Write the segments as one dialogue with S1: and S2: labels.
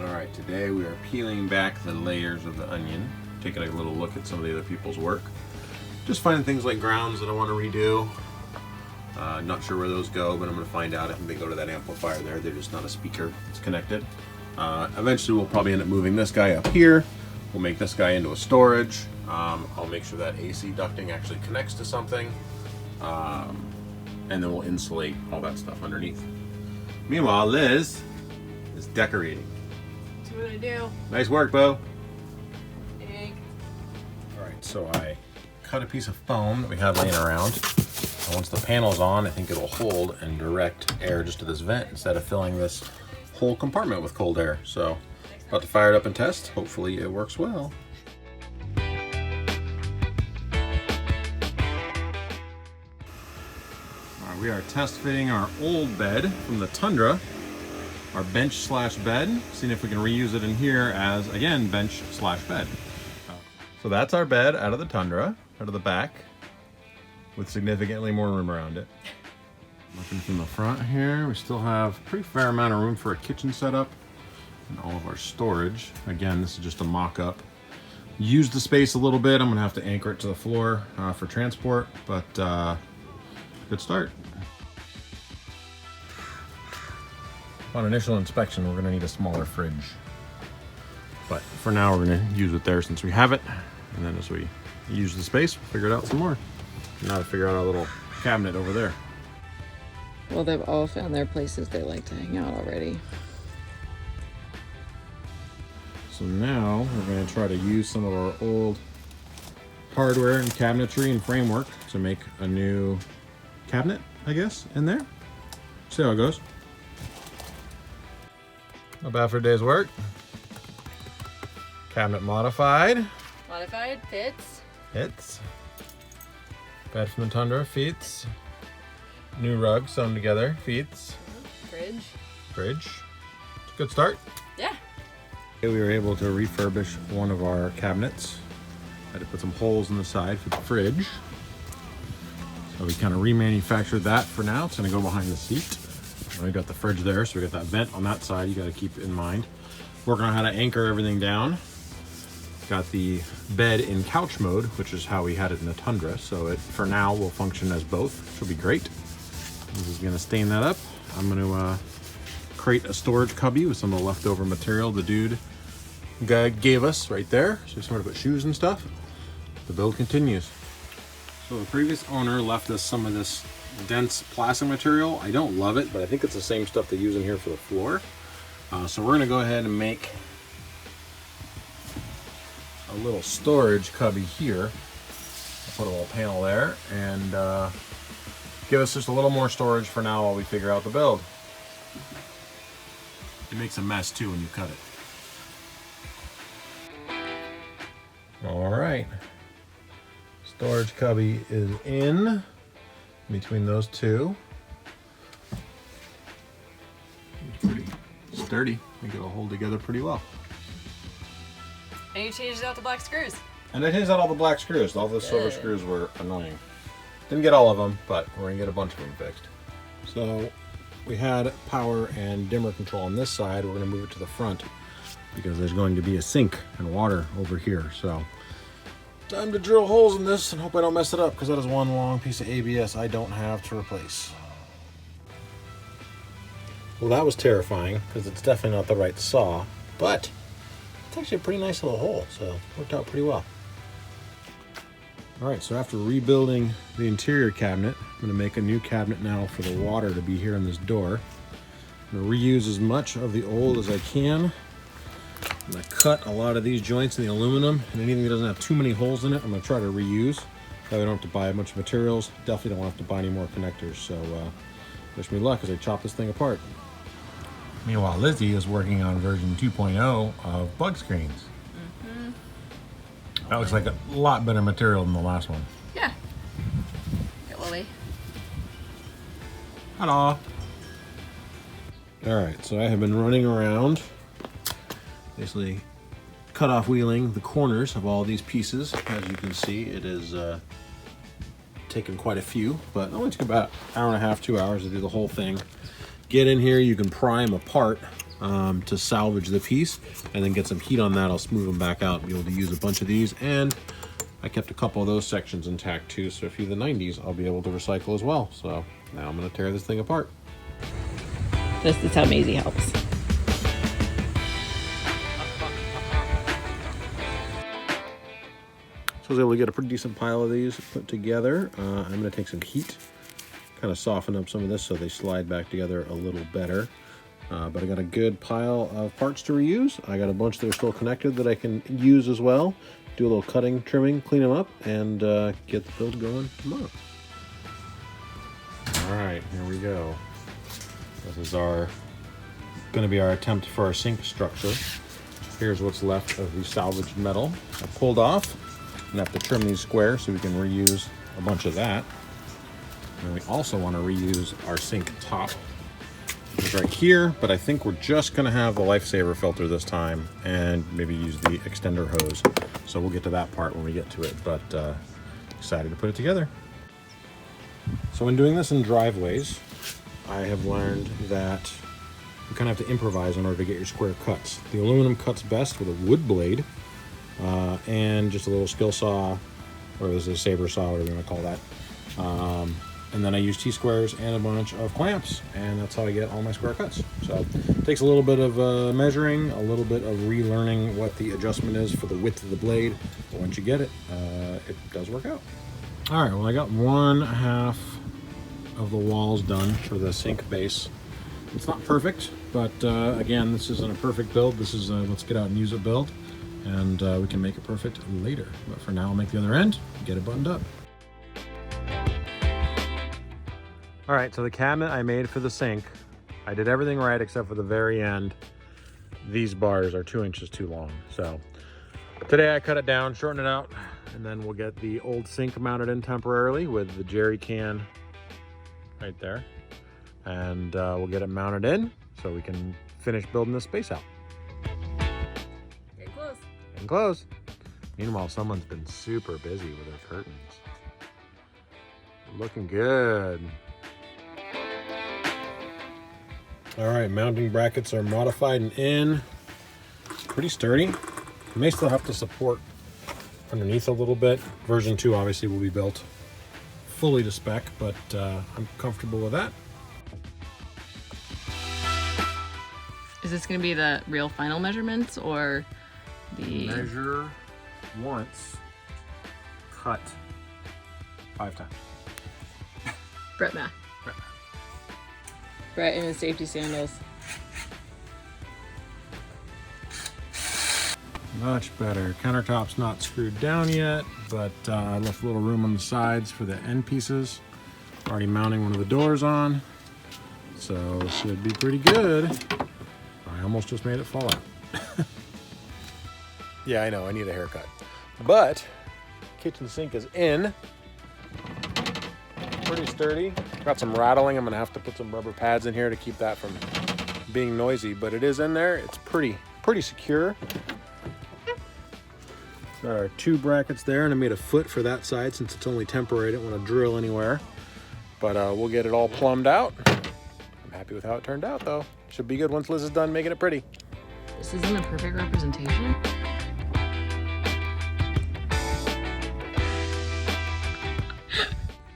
S1: Alright, today we are peeling back the layers of the onion, taking a little look at some of the other people's work. Just finding things like grounds that I want to redo. Not sure where those go, but I'm going to find out if they go to that amplifier there. They're just not a speaker, it's connected. Eventually we'll probably end up moving this guy up here. We'll make this guy into a storage. I'll make sure that AC ducting actually connects to something. And then we'll insulate all that stuff underneath. Meanwhile, Liz is decorating.
S2: That's what I do.
S1: Nice work, Bo.
S2: Egg.
S1: Alright, so I cut a piece of foam that we had laying around. And once the panel's on, I think it'll hold and direct air just to this vent instead of filling this whole compartment with cold air. So, about to fire it up and test. Hopefully it works well. Alright, we are test fitting our old bed from the Tundra. Our bench slash bed, seeing if we can reuse it in here as, again, bench slash bed. So that's our bed out of the Tundra, out of the back, with significantly more room around it. Looking from the front here, we still have a pretty fair amount of room for a kitchen setup and all of our storage. Again, this is just a mock-up. Use the space a little bit. I'm gonna have to anchor it to the floor for transport, but good start. On initial inspection, we're gonna need a smaller fridge. But for now, we're gonna use it there since we have it. And then as we use the space, we'll figure it out some more. Now to figure out our little cabinet over there.
S2: Well, they've all found their places they like to hang out already.
S1: So now we're gonna try to use some of our old hardware and cabinetry and framework to make a new cabinet, I guess, in there. See how it goes. Not bad for a day's work. Cabinet modified.
S2: Modified, fits.
S1: Hits. Bed from the Tundra, fits. New rug sewn together, fits.
S2: Fridge.
S1: Fridge. It's a good start.
S2: Yeah.
S1: We were able to refurbish one of our cabinets. Had to put some holes in the side for the fridge. So we kind of remanufactured that for now. It's gonna go behind the seat. We got the fridge there, so we got that vent on that side. You got to keep it in mind. Working on how to anchor everything down. Got the bed in couch mode, which is how we had it in the Tundra. So it, for now, will function as both, which will be great. This is gonna stain that up. I'm gonna create a storage cubby with some of the leftover material the dude guy gave us right there. So somewhere to put shoes and stuff. The build continues. So the previous owner left us some of this dense plastic material. I don't love it, but I think it's the same stuff they use in here for the floor. So we're gonna go ahead and make a little storage cubby here. I'll put a little panel there and give us just a little more storage for now while we figure out the build. It makes a mess too when you cut it. All right. Storage cubby is in between those two. Pretty sturdy. I think it'll hold together pretty well.
S2: And you changed out the black screws.
S1: And I changed out all the black screws. All the silver screws were annoying. Didn't get all of them, but we're gonna get a bunch of them fixed. So we had power and dimmer control on this side. We're gonna move it to the front because there's going to be a sink and water over here. So time to drill holes in this and hope I don't mess it up, because that is one long piece of ABS I don't have to replace. Well, that was terrifying because it's definitely not the right saw, but it's actually a pretty nice little hole, so it worked out pretty well. All right, so after rebuilding the interior cabinet, I'm gonna make a new cabinet now for the water to be here in this door. I'm gonna reuse as much of the old as I can. I'm gonna cut a lot of these joints in the aluminum, and anything that doesn't have too many holes in it, I'm gonna try to reuse. That way I don't have to buy a bunch of materials. Definitely don't have to buy any more connectors. So wish me luck as I chop this thing apart. Meanwhile, Lizzie is working on version 2.0 of bug screens. That looks like a lot better material than the last one.
S2: Yeah. Get Lily.
S1: Hello. All right, so I have been running around, basically cut off wheeling the corners of all these pieces. As you can see, it is taken quite a few, but it only took about an hour and a half, 2 hours to do the whole thing. Get in here, you can pry them apart to salvage the piece and then get some heat on that. I'll smooth them back out and be able to use a bunch of these. And I kept a couple of those sections intact too, so if you're the 90s, I'll be able to recycle as well. So now I'm going to tear this thing apart.
S2: This is how Maisie helps.
S1: So I was able to get a pretty decent pile of these put together. I'm going to take some heat, kind of soften up some of this so they slide back together a little better. But I got a good pile of parts to reuse. I got a bunch that are still connected that I can use as well. Do a little cutting, trimming, clean them up, and get the build going tomorrow. All right, here we go. This is going to be our attempt for our sink structure. Here's what's left of the salvaged metal. I pulled off. I'm gonna have to trim these squares so we can reuse a bunch of that. And we also want to reuse our sink top. It's right here, but I think we're just gonna have the lifesaver filter this time and maybe use the extender hose. So we'll get to that part when we get to it, but excited to put it together. So in doing this in driveways, I have learned that you kind of have to improvise in order to get your square cuts. The aluminum cuts best with a wood blade and just a little skill saw, or is it a saber saw, whatever you want to call that. And then I use T-squares and a bunch of clamps, and that's how I get all my square cuts. So it takes a little bit of measuring, a little bit of relearning what the adjustment is for the width of the blade, but once you get it, it does work out. All right, well I got 1/2 of the walls done for the sink base. It's not perfect, but again, this isn't a perfect build. This is a let's get out and use it build, and we can make it perfect later. But for now, I'll make the other end, get it buttoned up. All right, so the cabinet I made for the sink, I did everything right except for the very end. These bars are 2 inches too long. So today I cut it down, shorten it out, and then we'll get the old sink mounted in temporarily with the jerry can right there. And we'll get it mounted in so we can finish building this space out.
S2: Getting close.
S1: Getting close. Meanwhile, someone's been super busy with their curtains. Looking good. All right, mounting brackets are modified and in. Pretty sturdy. You may still have to support underneath a little bit. Version 2 obviously will be built fully to spec, but I'm comfortable with that.
S2: Is this going to be the real final measurements or the...
S1: Measure once, cut 5 times.
S2: Brett math. Brett in his safety sandals.
S1: Much better. Countertop's not screwed down yet, but I left a little room on the sides for the end pieces. Already mounting one of the doors on, so should be pretty good. I almost just made it fall out. Yeah, I know, I need a haircut. But kitchen sink is in. Pretty sturdy. Got some rattling. I'm gonna have to put some rubber pads in here to keep that from being noisy, but it is in there. It's pretty secure. Got our 2 brackets there, and I made a foot for that side since it's only temporary. I didn't want to drill anywhere, but we'll get it all plumbed out. I'm happy with how it turned out, though. Should be good once Liz is done making it pretty.
S2: This isn't a perfect representation.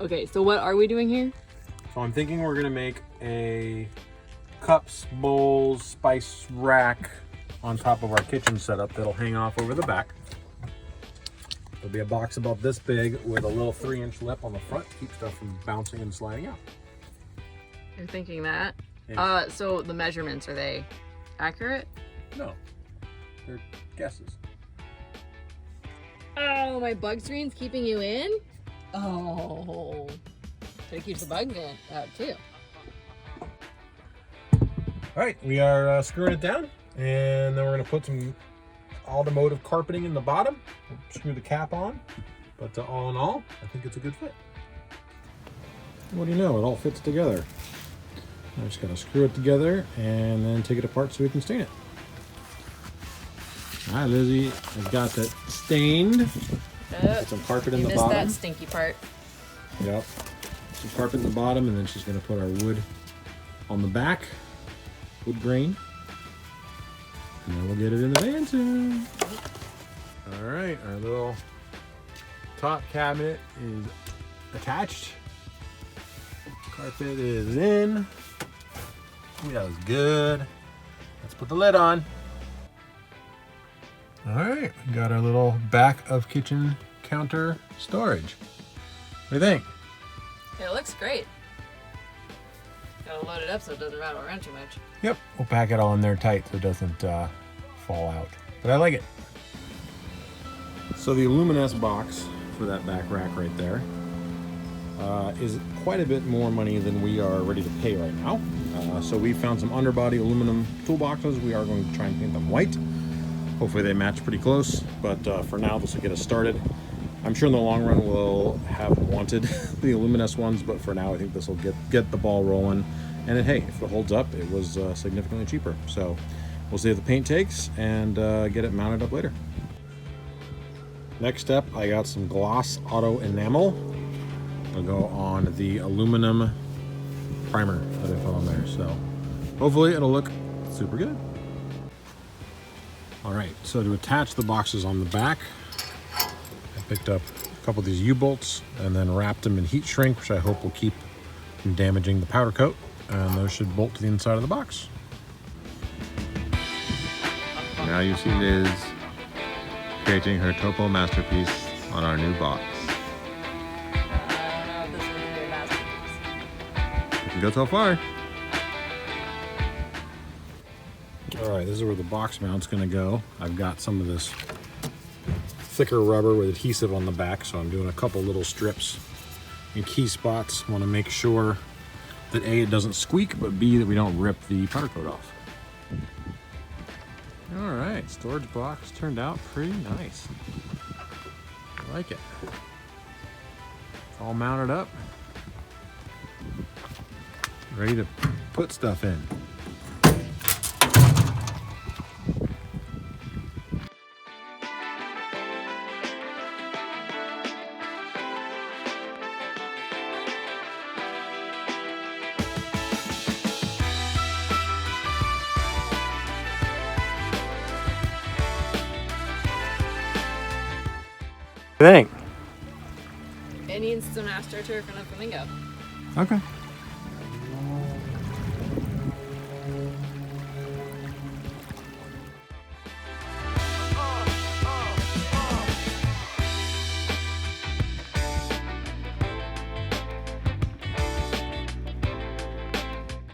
S2: Okay, so what are we doing here?
S1: So I'm thinking we're gonna make a cups, bowls, spice rack on top of our kitchen setup that'll hang off over the back. There'll be a box about this big with a little 3-inch lip on the front to keep stuff from bouncing and sliding out.
S2: You're thinking that?
S1: Yeah.
S2: So the measurements, are they accurate?
S1: No, they're guesses.
S2: Oh, my bug screen's keeping you in? Oh, so it keeps the bugs in out too.
S1: All right, we are screwing it down, and then we're gonna put some automotive carpeting in the bottom. We'll screw the cap on, but all in all, I think it's a good fit. What do you know? It all fits together. I just gotta screw it together and then take it apart so we can stain it. All right, Lizzie, I've got that stained. Put some carpet in the bottom.
S2: You missed that stinky part.
S1: Yep. Some carpet in the bottom, and then she's gonna put our wood on the back, wood grain. And then we'll get it in the van soon. All right, our little top cabinet is attached. Carpet is in. Ooh, that was good. Let's put the lid on. All right, we got our little back of kitchen counter storage. What do you think?
S2: It looks great. Gotta load it up so it doesn't rattle around too much.
S1: Yep, we'll pack it all in there tight so it doesn't fall out. But I like it. So the Luminesce box for that back rack right there is quite a bit more money than we are ready to pay right now. So we found some underbody aluminum toolboxes. We are going to try and paint them white. Hopefully they match pretty close, but for now this will get us started. I'm sure in the long run we'll have wanted the Luminesce ones, but for now I think this will get the ball rolling. And hey, if it holds up, it was significantly cheaper. So we'll see if the paint takes and get it mounted up later. Next step, I got some gloss auto enamel. I'll go on the aluminum primer that I put on there. So hopefully it'll look super good. All right, so to attach the boxes on the back, I picked up a couple of these U-bolts and then wrapped them in heat shrink, which I hope will keep from damaging the powder coat. And those should bolt to the inside of the box.
S3: Now you see Liz creating her topo masterpiece on our new box.
S2: This is a great masterpiece.
S3: You can go so far.
S1: All right, this is where the box mount's gonna go. I've got some of this thicker rubber with adhesive on the back, so I'm doing a couple little strips in key spots. Want to make sure that A, it doesn't squeak, but B, that we don't rip the powder coat off. All right, storage box turned out pretty nice. I like it. It's all mounted up. Ready to put stuff in. What do you think?
S2: It needs some astroturf and a flamingo.
S1: Okay.